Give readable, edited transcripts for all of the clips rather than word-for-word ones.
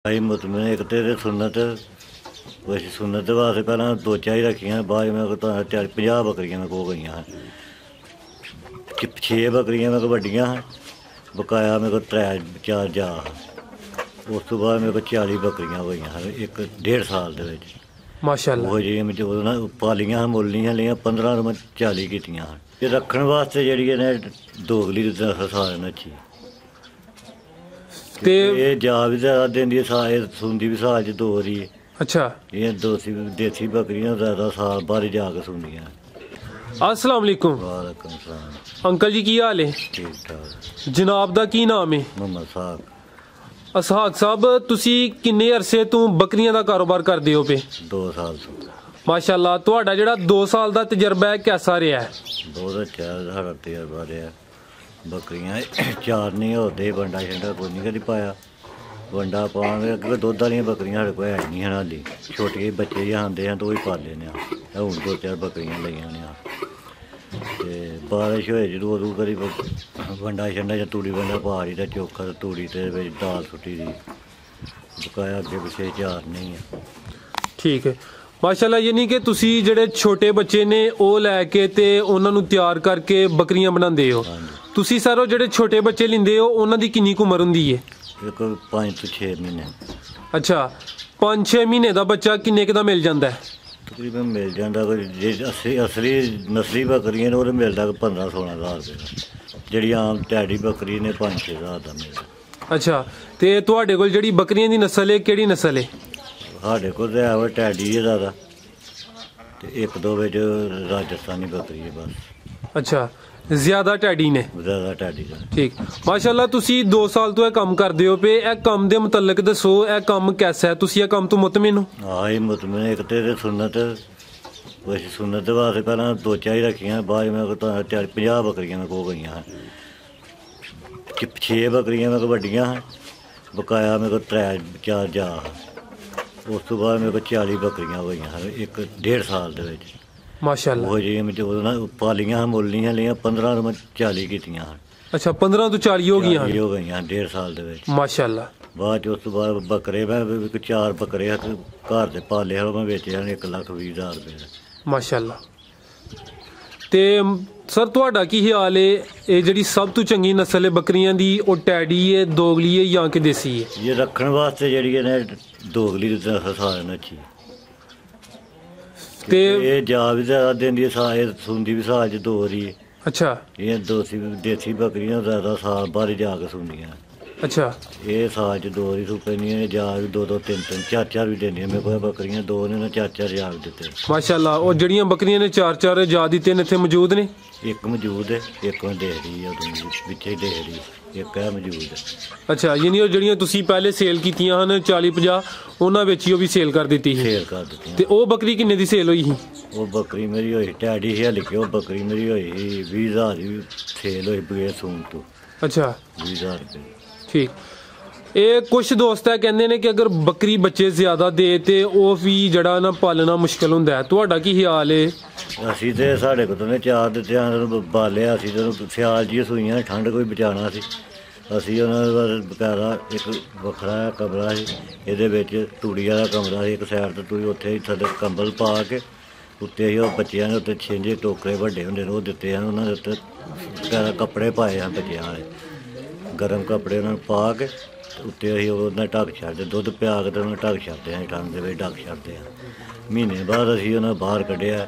भाई मुतमिन एक तो सुन्नत वैसे सुन्नत वास्ते पहला दो चार ही रखियां बाद में 50 बकरियां मेरे को गई हैं 6 बकरियां मेरे को वड्डियां बकाया मेरे को 3-4 जा उस तो बाद मेरे को 40 बकरियां हुई हैं एक 1.5 साल दे विच माशाअल्लाह वो जी मैं जो पालियां मुल्लियां लियां 15 तो मैं 40 कीतियां ते रखण वास्ते जेहड़ी ने दोगली सारे ने अच्छी ते ये जा भी ज्यादा देंदी है साल सुनदी भी साल च 2 बारी अच्छा ये देसी बकरियां ज्यादा साल बाद जाके सुनदियां। अस्सलाम वालेकुम। वालेकुम सलाम अंकल जी की हाल है? ठीक ठाक। जनाब दा की नाम है? मोहम्मद साहब। असहाक साहब तुसी किन्ने अरसे तो बकरियां दा कारोबार करदे हो पे? 2 साल तो माशाअल्लाह तुहाडा जेहड़ा 2 साल दा तजर्बा है कैसा रहा है? बहुत अच्छा साढ़ा तजर्बा रहा। बकरियां चार नहीं होते वंडा शंडा कोई नहीं कभी पाया वंडा पावे अगर दुध वाली बकरियां साढ़े को है नहीं हैं हाली छोटे बच्चे जी आते हैं तो वही पाल लेने हूँ 2-4 बकरियां लिया ने बारिश होए जरूर अदू करी वंडा शंडा या तूड़ी वंडा पा दी तो चोखा तूड़ी ते दाल सुट्टी दी बकाया अगे पिछे चार नहीं है। ठीक है माशाअल्लाह यानी कि तुसी जेहड़े छोटे बच्चे ने वो लैके ते उन्हां नूं तैयार करके बकरियां बनांदे हो। तुसी सर जेहड़े छोटे बच्चे लिंदे हो उन्हां दी किन्नी उम्र हुंदी है? 5 तो 6 महीने। अच्छा 5-6 महीने का बच्चा किन्ने दा मिल जाता है? तकरीबन मिल जाता कोई जे असली नस्ली बकरियां ने वो मिलता 15-16 हज़ार रुपये का जी आम टैडी बकरी ने 5-6 हज़ार का मिलता। अच्छा तो तुहाडे कोल जेहड़ी बकरियां दी नस्ल है केड़ी नस्ल है? साढ़े को है वो टैडी है ज़्यादा तो 1-2 बिच राजस्थानी बकरी है बस। अच्छा ज्यादा टैडी ने? ज़्यादा टैडी का। ठीक माशाअल्लाह तुसी 2 साल तो यह काम करदे हो पे ए काम दे मुतलक दसो ए काम कैसा है तुसी ए काम तो मुतमिन हो? हाँ ये मुतमिन एक तो सुन्नत वैसे सुन्नत वास्ते पहला 2-4 ही रखियां बाद में 50 बकरियां मेरे को गई हैं 6 बकरियां मेरे को वड्डियां बकाया मेरे को 3-4 जा उस तो बाद मेरे को 40 बकरियां हुई हैं एक 1.5 साल दे विच माशाअल्लाह वो जी मैं जो पालियां मुल्लियां लियां 15 तो मैं 40 कीतियां। अच्छा 15 तो 40 हो गई? हो गई 1.5 साल दे विच माशाअल्लाह। बाद उस तो बाद बकरे मैं 4 बकरे घर दे पाले मैं बेचे 1,20,000 रुपये। माशाअल्लाह। ते सर तुहाडा की ख्याल है ये जिहड़ी सब तो चंगी नस्ल है बकरियां दी वो टैडी है दोगली है या कि देसी है? ये रखण वास्ते जेहड़ी ने दोगली नस्ल सारे ने अच्छी ते ये जा भी ज्यादा देंदी है साल सुनदी भी साल च 2 बारी। अच्छा ये देसी बकरियां ज्यादा साल बाद जाके सुनदियां। अच्छा ये साल च 2 बारी सूपे नहीं जा भी 2-2 3-3 4-4 भी देंदियां मेरे को बकरियां 2 ने 4-4 जा दिते। माशाअल्लाह और जड़ियां बकरियां ने 4-4 जा दिते ने इत्थे मौजूद ने? एक मौजूद है एक में देख रही है पिछे देख रही एक है मौजूद है। अच्छा यानी वो जड़ियां तुसी पहले सेल कीतियां हन 40-50 उन्हां विच ही भी सेल कर दी सेल कर दी ते ओ बकरी किन्ने दी सेल हुई ही? वो बकरी मेरी हुई टैडी है लिखे वो बकरी मेरी हुई 20,000 की सेल हुई बगैर सून तो। अच्छा 20,000 रुपये। ठीक ये कुछ दोस्त है कहते हैं कि अगर बकरी बच्चे ज्यादा दे तो वह भी जड़ा ना पालना मुश्किल होंदा है तुहाडा की ख्याल है? असी तो साढ़े को 4 दिते बाले असी सियाल जी सूइयां ठंड कोई बचाना सी असी बकायदा एक वखरा कमरा है ये तूड़ी वाला कमरा एक साइड तो तूड़ी उत्थे थले कंबल पा के उत्ते बच्चों ने उत्ते छिंजे टोकरे वड्डे होंदे ने वो दिते हैं उन्होंने उत्ते बकायदा कपड़े पाए हैं बच्चों वाले गर्म कपड़े उन्होंने पा के उत्ते अं ढक छड़ते दुध पिया के उन्हें ढक छड़ते हैं ठंड के ढक छड़ते हैं। महीने बाद असी उन्हें बाहर कढ़िया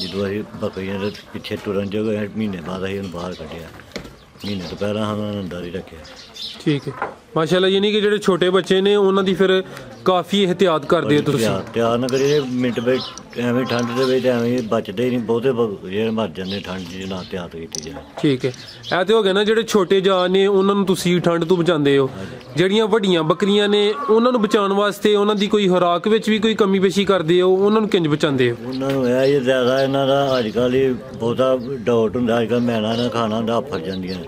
जो अं बकरियां के पिछे तुरन जो महीने बाद अं बाहर कढ़िया महीने तो पहला उन्होंने अंदर ही रखे। ठीक है माशाअल्लाह यानी कि जो छोटे बच्चे ने उन्होंने फिर काफ़ी एहतियात करते हो? एहतियात न करिए मिनट एवं ठंड के एवं बचते ही नहीं बहुते जो मर जाते ठंड ना एहतियात की जाए। ठीक है ऐ तो हो गया ना जो छोटे जान ने उन्होंने तुसी ठंड तो बचाते हो जड़ियां वड्डियां बकरियां ने उन्होंने बचाने वास्ते उन्होंने कोई खुराक में भी कोई कमी पेशी करते हो उन्होंने किंज बचाते हो? उन्होंने ज्यादा इन्हों का अजकल बहुता डाउट होंगे अजकल मैना ने खाना होंगे आफर जांदियां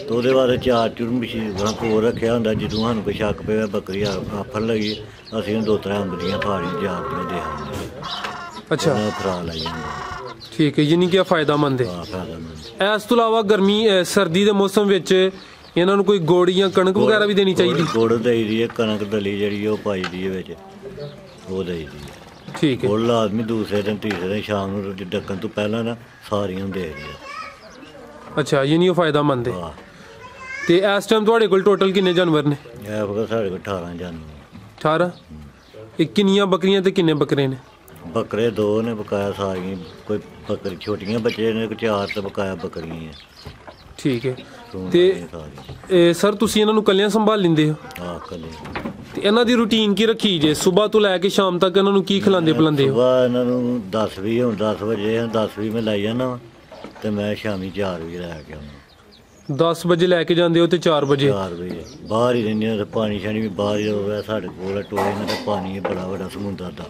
तो वो बाद 4 चूर मशीन कोल रखा होंगे जो सूँ कोई शक पे बकरी आफर लगी असी 2-3 अंब दियां फाड़ियां जातियां दे आते। अच्छा खुराक लाई जाती। ठीक है यानी कि फायदामंद है। इस तो इलावा गर्मी सर्दी के मौसम ਇਹਨਾਂ ਨੂੰ ਕੋਈ ਗੁੜ ਜਾਂ ਕਣਕ ਵਗੈਰਾ ਵੀ ਦੇਣੀ ਚਾਹੀਦੀ? ਗੁੜ ਦੇਈ ਦੀ ਹੈ, ਕਣਕ ਦਲੀ ਜਿਹੜੀ ਉਹ ਪਾਈ ਦੀ ਹੈ ਵਿੱਚ, ਉਹ ਦੇਈ ਦੀ ਹੈ। ਠੀਕ ਹੈ। ਗੁੜ ਲਾਜ਼ਮੀ ਦੂਸਰੇ ਦਿਨ ਤੀਸਰੇ ਦਿਨ ਸ਼ਾਮ ਨੂੰ ਡੱਕਣ ਤੋਂ ਪਹਿਲਾਂ ਨਾ ਸਾਰੀਆਂ ਨੂੰ ਦੇ ਦੀ ਹੈ। ਅੱਛਾ, ਯਾਨੀ ਉਹ ਫਾਇਦਾਮੰਦ ਹੈ। ਹਾਂ। ਤੇ ਇਸ ਟਾਈਮ ਤੁਹਾਡੇ ਕੋਲ ਟੋਟਲ ਕਿੰਨੇ ਜਾਨਵਰ ਨੇ? ਇਹ ਵਕਤ ਸਾਡੇ ਕੋਲ 18 ਜਾਨਵਰ। 18? ਇਹ ਕਿੰਨੀਆਂ ਬੱਕਰੀਆਂ ਤੇ ਕਿੰਨੇ ਬੱਕਰੇ ਨੇ? ਬੱਕਰੇ 2 ਨੇ, ਬਕਾਇਆ ਸਾਰੀਆਂ। ਕੋਈ ਬੱਕਰੀ ਛੋਟੀਆਂ ਬੱਚੇ ਨੇ, ਕੋਈ 4 ਤੇ ਬਕਾਇਆ ਬੱਕਰੀਆਂ ਹੈ। ਠੀਕ ਹੈ। ਸੂਣ ਤੇ ਸਾਰੀਆਂ। ਇਹ ਸਰ ਤੁਸੀਂ ਇਹਨਾਂ ਨੂੰ ਕੱਲਿਆਂ ਸੰਭਾਲ ਲੈਂਦੇ ਹੋ? ਹਾਂ, ਕੱਲੇ। ਤੇ ਇਹਨਾਂ ਦੀ ਰੂਟੀਨ ਕੀ ਰੱਖੀ ਜੇ? ਸਵੇਰ ਤੋਂ ਲੈ ਕੇ ਸ਼ਾਮ ਤੱਕ ਇਹਨਾਂ ਨੂੰ ਕੀ ਖਿਲਾਉਂਦੇ ਪਿਲਾਉਂਦੇ ਹੋ? ਸੁਬਾਹ ਇਹਨਾਂ ਨੂੰ 10 ਵਜੇ, ਹੁਣ 10 ਵਜੇ 10 ਵਜੇ ਮੈਂ ਲਾਈ ਜਾਂਦਾ ਵਾ, ਤੇ ਮੈਂ ਸ਼ਾਮੀ 4 ਵਜੇ ਲੈ ਕੇ ਆਉਣਾ। 10 ਵਜੇ ਲੈ ਕੇ ਜਾਂਦੇ ਹੋ ਤੇ 4 ਵਜੇ? 4 ਵਜੇ ਬਾਹਰ ਹੀ ਰਹਿੰਦੇ ਆ, ਪਾਣੀ ਸ਼ਾਣੀ ਵੀ ਬਾਹਰ ਹੀ ਹੋਵੇ। ਸਾਡੇ ਕੋਲ ਟੋਏ ਨਾਲ ਤਾਂ ਪਾਣੀ ਹੈ ਬੜਾ ਵੱਡਾ ਸਮੁੰਦਰ ਦਾ,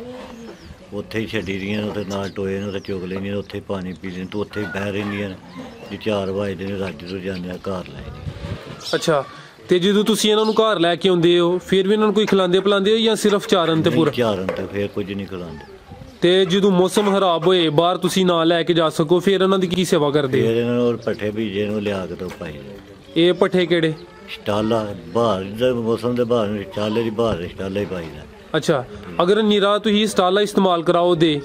ਉੱਥੇ ਹੀ ਛੱਡੀ ਦੀਆਂ ਨੇ, ਉੱਥੇ ਨਾਲ ਟੋਏ ਨੇ, ਉੱਥੇ ਚੁਗ ਲੈਂਦੀਆਂ ਨੇ, ਉੱਥੇ ਹੀ ਪਾਣੀ ਪੀ ਲੈਂਦੀਆਂ, ਤੂੰ ਉੱਥੇ ਹੀ ਬਹਿ ਰਹਿੰਦੀਆਂ ਨੇ। ਜੇ 4 ਵਜੇ ਨੇ ਰੱਜ ਤੋਂ ਜਾਂਦੇ ਆ ਘਰ ਲੈ ਜੀ। ਅੱਛਾ, ਤੇ ਜਦੋਂ ਤੁਸੀਂ ਇਹਨਾਂ ਨੂੰ ਘਰ ਲੈ ਕੇ ਆਉਂਦੇ ਹੋ ਫਿਰ ਵੀ ਇਹਨਾਂ ਨੂੰ ਕੋਈ ਖਿਲਾਉਂਦੇ ਪਿਲਾਉਂਦੇ ਹੋ ਜਾਂ ਸਿਰਫ ਚਾਰਨ ਤੇ ਪੂਰਾ? ਚਾਰਨ ਤੇ ਫਿਰ ਕੁਝ ਨਹੀਂ ਖਿਲਾਉਂਦੇ। ਤੇ ਜਦੋਂ ਮੌਸਮ ਖਰਾਬ ਹੋਏ, ਬਾਹਰ ਤੁਸੀਂ ਨਾ ਲੈ ਕੇ ਜਾ ਸਕੋ, ਫਿਰ ਇਹਨਾਂ ਦੀ ਕੀ ਸੇਵਾ ਕਰਦੇ ਹੋ? ਫਿਰ ਇਹਨਾਂ ਨੂੰ ਪੱਠੇ ਬੀਜੇ ਨੂੰ ਲਿਆ ਕੇ ਤੋਂ ਪਾਈ ਇਹ ਪੱਠੇ ਕਿਹੜੇ? ਸਟਾਲਾ ਬਾਹਰ ਦੇ ਮੌਸਮ ਦੇ ਬਾਹਰ ਨੂੰ ਸਟਾਲੇ ਦੀ ਬਾਹਰ ਸਟਾਲਾ ਹੀ ਪਾਈਦਾ। ਅੱਛਾ, ਅਗਰ ਨਿਰਾ ਤੁਸੀਂ ਸਟਾਲਾ ਇਸਤੇਮਾਲ ਕਰਾਓ ਦੇ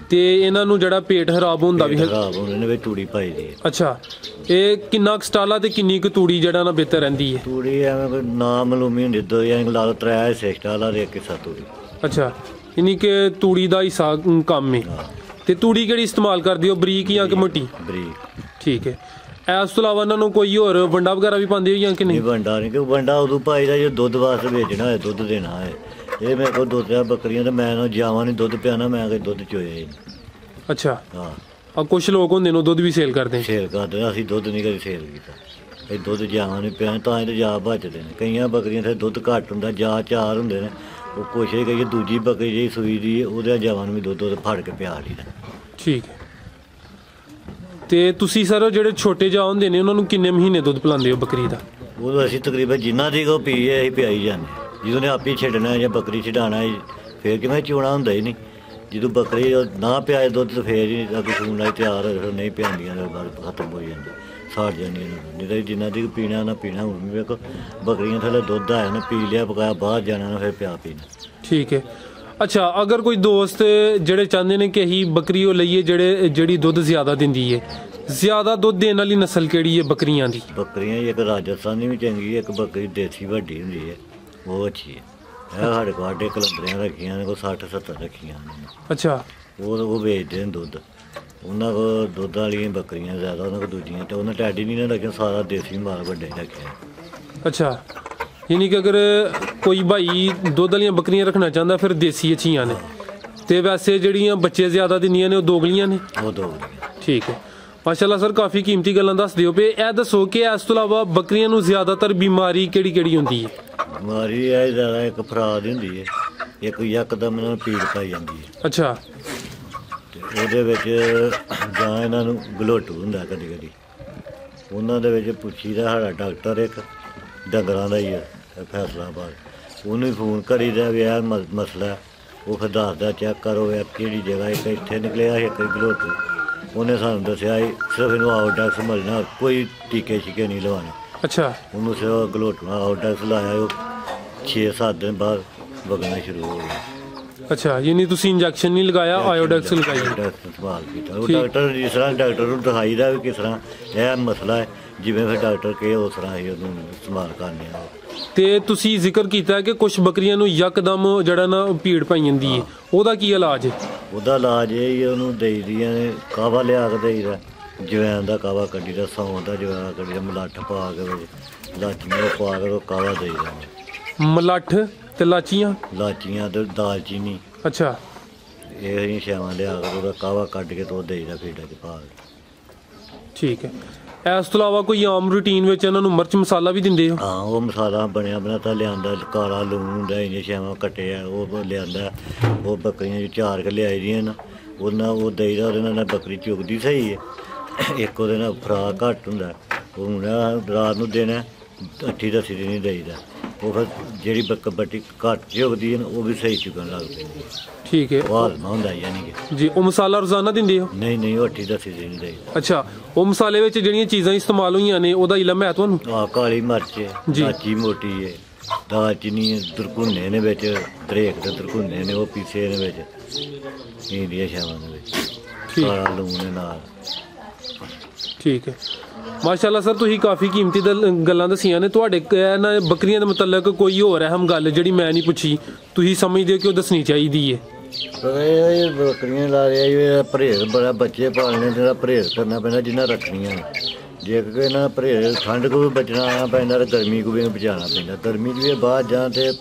ਤੇ ਇਹਨਾਂ ਨੂੰ ਜਿਹੜਾ ਪੇਟ ਖਰਾਬ ਹੁੰਦਾ ਵੀ ਹੈ? ਖਰਾਬ ਹੋਣੇ ਨੇ ਵਿੱਚ ਤੂੜੀ ਪਾਈ ਦੀ ਹੈ। ਅੱਛਾ, ਇਹ ਕਿੰਨਾ ਕੁ ਸਟਾਲਾ ਤੇ ਕਿੰਨੀ ਕੁ ਤੂੜੀ ਜਿਹੜਾ ਨਾ ਬਿਹਤਰ ਰਹਿੰਦੀ ਹੈ? ਤੂੜੀ ਐਵੇਂ ਕੋਈ ਨਾ ਮਲੂਮੀ ਹੁੰਦੀ, ਦੋ ਜਾਂ ਲਾ ਲਓ 3 ਹਿੱਸੇ ਸਟਾਲਾ ਦੇ 1 ਹਿੱਸਾ ਤੂੜੀ। ਅੱਛਾ, ਯਾਨੀ ਕਿ ਤੂੜੀ ਦਾ ਹਿੱਸਾ ਕੰਮ ਹੈ। ਤੇ ਤੂੜੀ ਕਿਹੜੀ ਇਸਤੇਮਾਲ ਕਰਦੇ ਹੋ, ਬਰੀਕ ਜਾਂ ਕਿ ਮੋਟੀ? ਬਰੀਕ। ਠੀਕ ਹੈ। ਇਸ ਤੋਂ ਇਲਾਵਾ ਇਹਨਾਂ ਨੂੰ ਕੋਈ ਹੋਰ ਵੰਡਾ ਵਗੈਰਾ ਵੀ ਪਾਉਂਦੇ ਹੋ ਜਾਂ ਕਿ ਨਹੀਂ? ਨਹੀਂ? ਵੰਡਾ ਨਹੀਂ, ਕਿ ਵੰਡਾ ਉਦੋਂ ਪਾਈਦਾ ਜੇ ਦੁੱਧ ਵਾਸਤੇ ਵੇਚਣਾ ਹੋਏ, ਦੁੱਧ ਦੇਣਾ ਹੋਏ। ਇਹ ਮੇਰੇ ਕੋਲ 2-3 ਬੱਕਰੀਆਂ ਤੇ ਮੈਂ ਨਾ ਜਾਵਾਂ ਨਹੀਂ ਦੁੱਧ ਪਿਆਣਾ, ਮੈਂ ਕੋਈ ਦੁੱਧ ਚੋਇਆ ਹੀ ਨਹੀਂ। ਅੱਛਾ, ਹਾਂ। ਆ ਕੁਝ ਲੋਕ ਹੁੰਦੇ ਨੇ ਦੁੱਧ ਵੀ ਸੇਲ ਕਰਦੇ? ਸੇਲ ਕਰਦੇ, ਅਸੀਂ ਦੁੱਧ ਨਹੀਂ ਕਦੇ ਸੇਲ ਕੀਤਾ। ਇਹ ਦੁੱਧ ਜਾਵਾਂ ਨਹੀਂ ਪਿਆ ਤਾਂ ਇਹ ਜਾ ਬਚਦੇ ਨੇ। ਕਈਆਂ ਬੱਕਰੀਆਂ ਤੇ ਦੁੱਧ ਘੱਟ ਹੁੰਦਾ, ਜਾ 4 ਹੁੰਦੇ ਨੇ, ਉਹ ਕੋਸ਼ਿਸ਼ ਕਰੀਏ ਦੂਜੀ ਬੱਕਰੀ ਜਿਹੜੀ ਸੂਈ ਦੀ ਉਹਦੇ ਜਾਵਾਂ ਨੂੰ ਵੀ ਦੁੱਧ ਫੜ ਕੇ ਪਿਆ ਲਈਦਾ। ਠੀਕ ਹੈ। ਤੇ ਤੁਸੀਂ ਸਰ ਜਿਹੜੇ ਛੋਟੇ ਜਾ ਹੁੰਦੇ ਨੇ ਉਹਨਾਂ ਨੂੰ ਕਿੰਨੇ ਮਹੀਨੇ ਦੁੱਧ ਪਿਲਾਉਂਦੇ ਹੋ ਬੱਕਰੀ ਦਾ? ਉਦੋਂ ਅਸੀਂ ਤਕਰੀਬਨ ਜਿੰਨਾ ਦੀ ਉਹ ਪੀਏ ਅਸੀਂ ਪਿਆਈ ਜਾਂਦੇ। ਜਦੋਂ ਨੇ ਆਪੇ ਛੱਡਣਾ ਜਾਂ ਬੱਕਰੀ ਛਡਾਣਾ ਫਿਰ ਕਿਵੇਂ ਚੋਣਾ ਹੁੰਦਾ ਹੀ ਨਹੀਂ। ਜਦੋਂ ਬੱਕਰੀ ਨਾ ਪਿਆਏ ਦੁੱਧ ਤਾਂ ਫੇਰ ਹੀ ਅੱਗੇ ਸੂਣ ਲਈ ਤਿਆਰ ਹੋਏ, ਫਿਰ ਨਹੀਂ ਪਿਆਉਂਦੀਆਂ ਖਤਮ ਹੋ ਜਾਂਦਾ, ਸਾੜ ਜਾਂਦੀਆਂ ਨੇ। ਨਹੀਂ ਤਾਂ ਜਿੰਨਾ ਦੀ ਪੀਣਾ ਨਾ ਪੀਣਾ। ਹੁਣ ਵੀ ਵੇਖੋ ਬੱਕਰੀਆਂ ਥੱਲੇ ਦੁੱਧ ਆਇਆ ਨਾ, ਪੀ ਲਿਆ ਪਕਾਇਆ, ਬਾਹਰ ਜਾਣਾ ਨਾ ਫਿਰ ਪਿਆ ਪੀਣਾ। ਠੀਕ ਹੈ। ਅੱਛਾ, ਅਗਰ ਕੋਈ ਦੋਸਤ ਜਿਹੜੇ ਚਾਹੁੰਦੇ ਨੇ ਕਿ ਅਸੀਂ ਬੱਕਰੀ ਉਹ ਲਈਏ ਜਿਹੜੀ ਦੁੱਧ ਜ਼ਿਆਦਾ ਦਿੰਦੀ ਹੈ, ਜ਼ਿਆਦਾ ਦੁੱਧ ਦੇਣ ਵਾਲੀ ਨਸਲ ਕਿਹੜੀ ਹੈ ਬੱਕਰੀਆਂ ਦੀ? ਬੱਕਰੀਆਂ ਇੱਕ ਰਾਜਸਥਾਨੀ ਵੀ ਚੰਗੀ ਹੈ, ਇੱਕ ਬੱਕਰੀ ਦੇਸੀ ਵੱਡੀ ਹੁੰਦੀ ਹੈ, ਉਹ ਅੱਛੀ ਹੈ। ਇਹ ਸਾਡੇ ਕੋਲ 8 ਕਲੰਦਰੀਆਂ ਰੱਖੀਆਂ ਨੇ, ਕੋਈ 60-70 ਰੱਖੀਆਂ ਨੇ। ਅੱਛਾ, ਉਹ ਵੇਚਦੇ ਨੇ ਦੁੱਧ। ਉਹਨਾਂ ਕੋਲ ਦੁੱਧ ਵਾਲੀਆਂ ਬੱਕਰੀਆਂ ਜ਼ਿਆਦਾ, ਉਹਨਾਂ ਕੋਲ ਦੂਜੀਆਂ ਤੇ ਉਹਨਾਂ ਟੈਡੀ ਨਹੀਂ ਨਾ ਰੱਖਿਆ, ਸਾਰਾ ਦੇਸੀ ਮਾਲ ਵੱਡੇ ਰੱਖਿਆ। ਅੱਛਾ, ਯਾਨੀ ਕਿ ਅਗਰ ਕੋਈ ਭਾਈ ਦੁੱਧ ਵਾਲੀਆਂ ਬੱਕਰੀਆਂ ਰੱਖਣਾ ਚਾਹੁੰਦਾ ਫਿਰ ਦੇਸੀ ਅੱਛੀਆਂ ਨੇ, ਤੇ ਵੈਸੇ ਜਿਹੜੀਆਂ ਬੱਚੇ ਜ਼ਿਆਦਾ ਦਿੰਦੀਆਂ ਨੇ ਉਹ ਦੋਗਲੀਆਂ ਨੇ? ਉਹ ਦੋਗਲੀਆਂ। ਠੀਕ ਹੈ। ਮਾਸ਼ਾਅੱਲਾ ਸਰ, ਕਾਫੀ ਕੀਮਤੀ ਗੱਲਾਂ ਦੱਸ ਦਿਓ। ਪਏ ਇਹ ਦੱਸੋ ਕਿ ਇਸ ਤੋਂ ਇਲਾਵਾ ਬੱਕਰੀਆਂ ਨੂੰ ਜ਼ਿਆਦਾਤਰ ਬਿਮਾਰੀ ਕਿਹੜੀ ਹੁੰਦੀ ਹੈ? ਬਿਮਾਰੀ ਇਹ ਜ਼ਿਆਦਾ ਇੱਕ ਫਰਾਦ ਹੁੰਦੀ ਹੈ, ਇੱਕ ਯਕਦਮ ਇਹਨਾਂ ਨੂੰ ਪੀੜ ਪਾਈ ਜਾਂਦੀ ਹੈ। ਅੱਛਾ। ਤੇ ਉਹਦੇ ਵਿੱਚ ਜਾਂ ਇਹਨਾਂ ਨੂੰ ਗਲੋਟੂ ਹੁੰਦਾ ਕਦੀ ਕਦੀ। ਉਹਨਾਂ ਦੇ ਵਿੱਚ ਪੁੱਛੀਦਾ, ਸਾਡਾ ਡਾਕਟਰ ਇੱਕ ਡੰਗਰਾਂ ਦਾ ਹੀ ਹੈ ਫੈਸਲਾਬਾਦ, ਉਹਨੂੰ ਫੋਨ ਕਰੀਦਾ ਵੀ ਇਹ ਮਸਲਾ। ਉਹ ਫਿਰ ਦੱਸਦਾ ਚੈੱਕ ਕਰੋ ਇਹ ਕਿਹੜੀ ਜਗ੍ਹਾ, ਇੱਕ ਇੱਥੇ ਨਿਕਲਿਆ ਇੱਕ ਗਲੋਟੂ। ਉਹਨੇ ਸਾਨੂੰ ਦੱਸਿਆ ਸਿਰਫ ਇਹਨੂੰ ਆਊਟਡੈਕਸ ਮਿਲਣਾ, ਕੋਈ ਟੀਕੇ ਛੀਕੇ ਨਹੀਂ ਲਵਾਉਣੇ। ਅੱਛਾ। ਉਹਨੂੰ ਸਿਰਫ ਗਲੋਟੂ ਆਊਟਡੈਕਸ ਲਾਇਆ, ਉਹ 6-7 ਦਿਨ ਬਾਅਦ ਵਗਣਾ ਸ਼ੁਰੂ ਹੋ ਗਿਆ। ਅੱਛਾ, ਯਾਨੀ ਤੁਸੀਂ ਇੰਜੈਕਸ਼ਨ ਨਹੀਂ ਲਗਾਇਆ, ਆਇਓਡੈਕਸ ਲਗਾਈ? ਸੰਭਾਲ ਕੀਤਾ ਉਹ ਡਾਕਟਰ, ਜਿਸ ਤਰ੍ਹਾਂ ਡਾਕਟਰ ਨੂੰ ਦਿਖਾਈਦਾ ਵੀ ਕਿਸ ਤਰ੍ਹਾਂ ਇਹ ਮਸਲਾ ਹੈ, ਜਿਵੇਂ ਫਿਰ ਡਾਕਟਰ ਕਹੇ ਉਸ ਤਰ੍ਹਾਂ ਹੀ ਉਹਨੂੰ ਸੰਭਾਲ ਕਰਨੀ ਆ। ਤੇ ਤੁਸੀਂ ਜ਼ਿਕਰ ਕੀਤਾ ਕਿ ਕੁਝ ਬੱਕਰੀਆਂ ਨੂੰ ਯਕਦਮ ਜਿਹੜਾ ਨਾ ਭੀੜ ਪਾਈ ਜਾਂਦੀ ਹੈ, ਉਹਦਾ ਕੀ ਇਲਾਜ ਹੈ? ਉਹਦਾ ਇਲਾਜ ਇਹ ਹੀ ਉਹਨੂੰ ਦੇਈਦੀਆਂ ਨੇ, ਕਾਵਾ ਲਿਆ ਕੇ ਦੇਈਦਾ, ਜਵੈਣ ਦਾ ਕਾਵਾ ਕੱਢੀਦਾ, ਸੌਂ ਦਾ ਜਵੈਣ ਕੱਢੀਦਾ, ਮਲੱਠ ਪਾ ਕੇ ਲਾਚੀਆਂ ਪਾ ਕੇ ਉਹ ਕਾਵਾ ਦੇਈਦਾ। ਮਲੱਠ ਤੇ ਲਾਚੀਆਂ? ਲਾਚੀਆਂ ਤੇ ਦਾਲਚੀਨੀ। ਅੱਛਾ। ਇਹ ਹੀ ਸ਼ੈਵਾਂ ਲਿਆ ਕੇ ਉਹਦਾ ਕਾਵਾ ਕੱਢ ਕੇ ਤੋਂ ਦੇਈਦਾ ਫੀਡਾਂ 'ਚ ਪਾ ਕੇ। ਠੀਕ ਹੈ। ਇਸ ਤੋਂ ਇਲਾਵਾ ਕੋਈ ਆਮ ਰੂਟੀਨ ਵਿੱਚ ਇਹਨਾਂ ਨੂੰ ਮਿਰਚ ਮਸਾਲਾ ਵੀ ਦਿੰਦੇ ਹੋ? ਹਾਂ, ਉਹ ਮਸਾਲਾ ਬਣਿਆ ਬਣਾਤਾ ਲਿਆਂਦਾ, ਕਾਲਾ ਲੂਣ ਹੁੰਦਾ, ਇੰਨੀਆਂ ਸ਼ੈਵਾਂ ਕੱਟਿਆ ਉਹ ਲਿਆਂਦਾ, ਉਹ ਬੱਕਰੀਆਂ 'ਚ ਚਾਰ ਕੇ ਲਿਆਈ ਦੀਆਂ ਨਾ, ਉਹਨਾਂ ਉਹ ਦੇਈਦਾ, ਉਹਦੇ ਨਾਲ ਬੱਕਰੀ ਚੁਗਦੀ ਸਹੀ ਹੈ। ਇੱਕ ਉਹਦੇ ਨਾਲ ਖੁਰਾਕ ਘੱਟ ਹੁੰਦਾ, ਉਹ ਹੁਣ ਰਾਤ ਨੂੰ ਦੇਣਾ 8-10 ਦਿਨ ਹੀ ਦੇਈਦਾ। ਉਹ ਫਿਰ ਜਿਹੜੀ ਕਬੱਡੀ ਘੱਟ ਝੁਕਦੀ ਹੈ ਨਾ ਉਹ ਵੀ ਸਹੀ ਚੁਗਣ ਲੱਗ ਪੈਂਦੀ ਹੈ। ਠੀਕ ਹੈ। ਉਹ ਹਾਜ਼ਮਾ ਹੁੰਦਾ ਯਾਨੀ ਕਿ ਜੀ ਉਹ ਮਸਾਲਾ ਰੋਜ਼ਾਨਾ ਦਿੰਦੇ ਹੋ? ਨਹੀਂ ਉਹ ਹੱਟੀ ਦੱਸੀ ਨਹੀਂ ਦੇ। ਅੱਛਾ, ਉਹ ਮਸਾਲੇ ਵਿੱਚ ਜਿਹੜੀਆਂ ਚੀਜ਼ਾਂ ਇਸਤੇਮਾਲ ਹੋਈਆਂ ਨੇ ਉਹਦਾ ਇਲਮ ਹੈ ਤੁਹਾਨੂੰ? ਕਾਲੀ ਮਿਰਚ ਹੈ, ਜੀ। ਲਾਚੀ ਮੋਟੀ ਹੈ, ਦਾਲਚੀਨੀ ਹੈ, ਦਰਕੁੰਨੇ ਨੇ ਵਿੱਚ, ਦਰੇਕ ਦੇ ਦਰਕੁੰਨੇ ਨੇ ਉਹ ਪੀਸੇ ਨੇ ਵਿੱਚ, ਇੰਡੀਆ ਸ਼ਾਮਾਂ ਦੇ ਵਿੱਚ, ਕਾਲਾ ਲੂਣ ਦੇ ਨਾਲ। ਠੀਕ ਹੈ, ਮਾਸ਼ਾਅੱਲਾ ਸਰ, ਤੁਸੀਂ ਕਾਫੀ ਕੀਮਤੀ ਗੱਲਾਂ ਦੱਸੀਆਂ ਨੇ। ਤੁਹਾਡੇ ਇਹਨਾਂ ਬੱਕਰੀਆਂ ਦੇ ਮੁਤਲਕ ਕੋਈ ਹੋਰ ਅਹਿਮ ਗੱਲ ਜਿਹੜੀ ਮੈਂ ਨਹੀਂ ਪੁੱਛੀ, ਤੁਸੀਂ ਸਮਝਦੇ ਹੋ ਕਿ ਉਹ ਦੱਸਣੀ ਚਾਹੀਦੀ ਹੈ? ਇਹ ਬੱਕਰੀਆਂ ਲਾ ਰਿਹਾ ਪਰਹੇਜ਼ ਬੜਾ, ਬੱਚੇ ਪਾਲਣੇ ਜਿਹੜਾ ਪਰਹੇਜ਼ ਕਰਨਾ ਪੈਂਦਾ ਜਿੰਨਾ ਰੱਖਣੀਆਂ ਨੇ। ਜੇ ਕਿ ਇਹਨਾਂ ਪਰਹੇਜ਼ ਠੰਡ ਕੋ ਵੀ ਬਚਣਾ ਪੈਂਦਾ ਤੇ ਗਰਮੀ ਕੋ ਵੀ ਬਚਾਉਣਾ ਪੈਂਦਾ। ਗਰਮੀ 'ਚ ਵੀ ਬਾਹਰ ਜਾਣ ਤੇ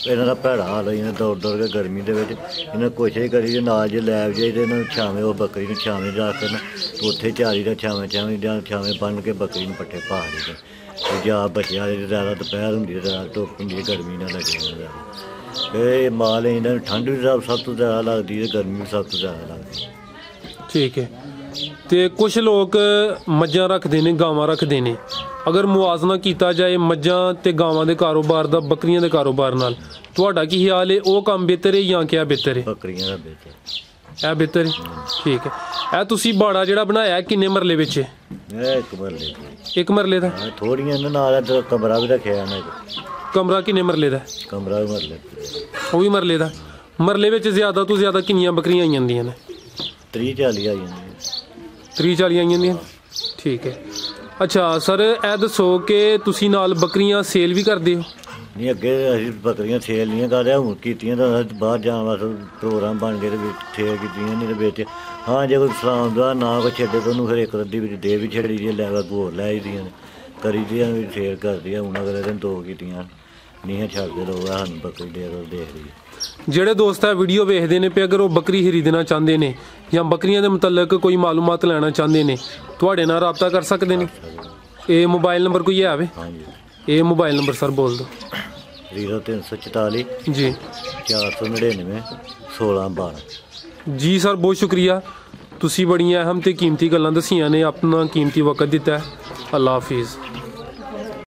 ਇਹਨਾਂ ਦਾ ਭੈੜਾ ਹਾਲ ਹੋ ਜਾਂਦਾ, ਦੌੜ ਕੇ ਗਰਮੀ ਦੇ ਵਿੱਚ ਇਹਨਾਂ ਕੋਸ਼ਿਸ਼ ਕਰੀ ਜੇ ਨਾਲ ਜੇ ਲੈ ਜਾਈਏ ਤੇ ਇਹਨਾਂ ਨੂੰ ਛਾਵੇਂ, ਉਹ ਬੱਕਰੀ ਨੂੰ ਛਾਵੇਂ ਰੱਖ ਕੇ ਨਾ ਉੱਥੇ ਝਾੜੀ ਦਾ ਛਾਵੇਂ ਜਾਂ ਛਾਵੇਂ ਬੰਨ੍ਹ ਕੇ ਬੱਕਰੀ ਨੂੰ ਪੱਠੇ ਪਾ ਦਿੱਤੇ। ਤੇ ਜਾਂ ਬੱਚਿਆਂ ਦੀ ਜ਼ਿਆਦਾ ਦੁਪਹਿਰ ਹੁੰਦੀ ਹੈ, ਜ਼ਿਆਦਾ ਧੁੱਪ ਹੁੰਦੀ ਹੈ, ਗਰਮੀ ਨਾਲ ਲੱਗੀ ਜ਼ਿਆਦਾ। ਇਹ ਮਾਲ ਇਹਨਾਂ ਨੂੰ ਠੰਡ ਵੀ ਸਭ ਤੋਂ ਜ਼ਿਆਦਾ ਲੱਗਦੀ ਹੈ, ਗਰਮੀ ਵੀ ਸਭ ਤੋਂ ਜ਼ਿਆਦਾ ਲੱਗਦੀ ਹੈ। ਠੀਕ ਹੈ। ਤੇ ਕੁਝ ਲੋਕ ਮੱਝਾਂ ਰੱਖਦੇ ਨੇ, ਗਾਵਾਂ ਰੱਖਦੇ ਨੇ। ਅਗਰ ਮੁਆਜ਼ਨਾ ਕੀਤਾ ਜਾਏ ਮੱਝਾਂ ਤੇ ਗਾਵਾਂ ਦੇ ਕਾਰੋਬਾਰ ਦਾ ਬੱਕਰੀਆਂ ਦੇ ਕਾਰੋਬਾਰ ਨਾਲ, ਤੁਹਾਡਾ ਕੀ ਖਿਆਲ ਹੈ? ਉਹ ਕੰਮ ਬਿਹਤਰ ਹੈ ਜਾਂ ਕਿਆ ਬਿਹਤਰ ਹੈ? ਬੱਕਰੀਆਂ ਦਾ ਬਿਹਤਰ। ਇਹ ਬਿਹਤਰ ਹੈ। ਠੀਕ ਹੈ। ਇਹ ਤੁਸੀਂ ਬਾੜਾ ਜਿਹੜਾ ਬਣਾਇਆ ਕਿੰਨੇ ਮਰਲੇ ਵਿੱਚ ਹੈ? ਇਹ ਇੱਕ ਮਰਲੇ, ਇੱਕ ਮਰਲੇ ਦਾ? ਥੋੜੀਆਂ ਇਹਨਾਂ ਨਾਲ ਕਮਰਾ ਵੀ ਰੱਖਿਆ ਇਹਨਾਂ। ਕਮਰਾ ਕਿੰਨੇ ਮਰਲੇ ਦਾ? ਕਮਰਾ ਵੀ ਮਰਲੇ, ਉਹ ਵੀ ਮਰਲੇ ਦਾ। ਮਰਲੇ ਵਿੱਚ ਜ਼ਿਆਦਾ ਤੋਂ ਜ਼ਿਆਦਾ ਕਿੰਨੀਆਂ ਬੱਕਰੀਆਂ ਆਈ ਜਾਂਦੀਆਂ ਨੇ? 30-40 ਆ ਜਾਂਦੀਆਂ। 30-40 ਆਈ ਜਾਂਦੀਆਂ। ਠੀਕ ਹੈ। ਅੱਛਾ ਸਰ, ਇਹ ਦੱਸੋ ਕਿ ਤੁਸੀਂ ਨਾਲ ਬੱਕਰੀਆਂ ਸੇਲ ਵੀ ਕਰਦੇ ਹੋ? ਨਹੀਂ, ਅੱਗੇ ਅਸੀਂ ਬੱਕਰੀਆਂ ਸੇਲ ਨਹੀਂ ਕਰਦੇ, ਹੁਣ ਕੀਤੀਆਂ ਤਾਂ ਬਾਹਰ ਜਾਣ ਵਾਸਤੇ ਪ੍ਰੋਗਰਾਮ ਬਣ ਗਏ ਤੇ ਸੇਲ ਕੀਤੀਆਂ। ਨਹੀਂ ਤਾਂ ਵਿੱਚ ਹਾਂ ਜੇ ਕੋਈ ਸਲਾਮ ਦਾ ਨਾ ਕੋਈ ਛੱਡੇ ਤਾਂ ਉਹਨੂੰ ਫਿਰ ਇੱਕ ਅੱਧੀ ਵਿੱਚ ਦੇ ਵੀ ਛੱਡੀ ਦੀ, ਲੈ ਹੋਰ ਲੈ ਆਈਦੀਆਂ ਨੇ, ਕਰੀ ਦੀਆਂ ਵੀ ਸੇਲ ਕਰਦੀ ਆ। ਹੁਣ ਅਗਲੇ ਦਿਨ 2 ਕੀਤੀਆਂ, ਨਹੀਂ ਛੱਡਦੇ ਲੋਕ ਸਾਨੂੰ ਬੱਕਰੀ ਦੇ ਦੇਖਦੀ ਹੈ। ਜਿਹੜੇ ਦੋਸਤ ਇਹ ਵੀਡੀਓ ਵੇਖਦੇ ਨੇ ਪਏ, ਅਗਰ ਉਹ ਬੱਕਰੀ ਖਰੀਦਣਾ ਚਾਹੁੰਦੇ ਨੇ ਜਾਂ ਬੱਕਰੀਆਂ ਦੇ ਮੁਤਲਕ ਕੋਈ ਮਾਲੂਮਾਤ ਲੈਣਾ ਚਾਹੁੰਦੇ ਨੇ, ਤੁਹਾਡੇ ਨਾਲ ਰਾਬਤਾ ਕਰ ਸਕਦੇ ਨੇ? ਇਹ ਮੋਬਾਈਲ ਨੰਬਰ ਕੋਈ ਹੈ? ਹਾਂਜੀ, ਇਹ ਮੋਬਾਈਲ ਨੰਬਰ ਸਰ ਬੋਲ ਦਿਓ। 0344 ਜੀ 499 1612। ਜੀ ਸਰ, ਬਹੁਤ ਸ਼ੁਕਰੀਆ, ਤੁਸੀਂ ਬੜੀਆਂ ਅਹਿਮ ਤੇ ਕੀਮਤੀ ਗੱਲਾਂ ਦੱਸੀਆਂ ਨੇ, ਆਪਣਾ ਕੀਮਤੀ ਵਕਤ ਦਿੱਤਾ ਹੈ। ਅੱਲਾ ਹਾਫਿਜ਼।